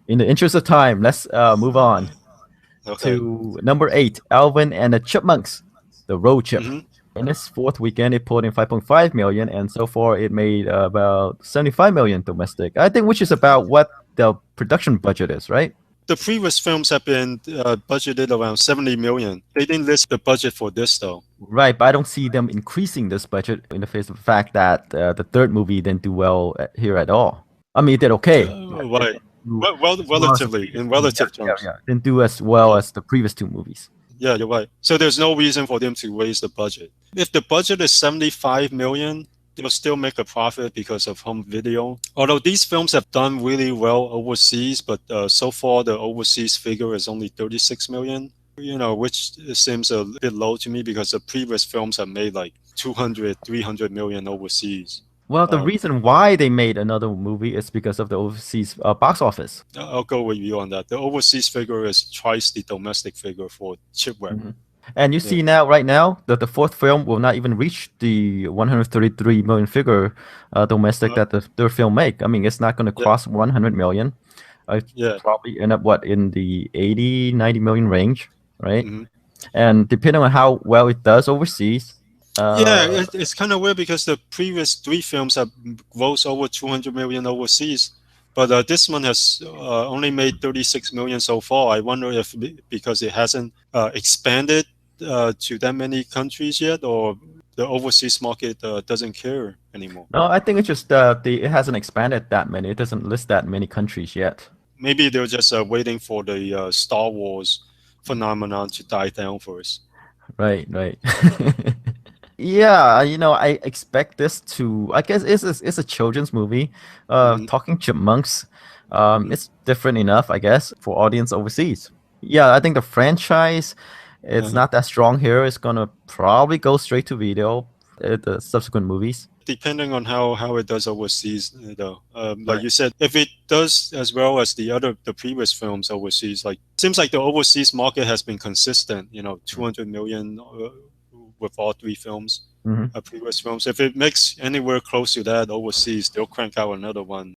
In the interest of time, let's move on Okay. to number 8, Alvin and the Chipmunks, the road trip. Mm-hmm. In its fourth weekend, it pulled in 5.5 million, and so far it made about 75 million domestic. I think, which is about what the production budget is, right? The previous films have been budgeted around 70 million. They didn't list the budget for this though. Right, but I don't see them increasing this budget in the face of the fact that the third movie didn't do well here at all. I mean, it did okay, but it Right. didn't do Well, as well as the relatively, previous in two. Yeah, relative yeah, terms. yeah. Didn't do as well Yeah. as the previous two movies. Yeah, you're right. So there's no reason for them to raise the budget. If the budget is 75 million, they'll still make a profit because of home video. Although these films have done really well overseas, but so far the overseas figure is only 36 million, which seems a bit low to me because the previous films have made like 200, 300 million overseas. Well, the Um, reason why they made another movie is because of the overseas box office. I'll go with you on that. The overseas figure is twice the domestic figure for chipware. Mhm. And you Yeah. see now, right now, that the fourth film will not even reach the 133 million figure domestic Uh, that the third film make. I mean, it's not going to yeah. cross 100 million. It's Yeah. probably end up in the 80, 90 million range, right? Mhm. And depending on how well it does overseas, Yeah, uh, it's kind of weird because the previous three films have grossed over 200 million overseas, but this one has only made 36 million so far. I wonder if because it hasn't expanded to that many countries yet, or the overseas market doesn't care anymore. no, I think it's just it hasn't expanded that many. It doesn't list that many countries yet. Maybe they're just waiting for the Star Wars phenomenon to die down first. Right, right. Yeah, I expect this to. I guess it's a children's movie. Hmm. Talking Chipmunks. Hmm. It's different enough, I guess, for audience overseas. Yeah, I think the franchise, it's Uh-huh. not that strong here. It's gonna probably go straight to video. The subsequent movies. Depending on how it does overseas, though. Like Right. you said, if it does as well as the previous films overseas, like seems like the overseas market has been consistent. 200 million with all three films, Hmm. previous films. If it makes anywhere close to that overseas, they'll crank out another one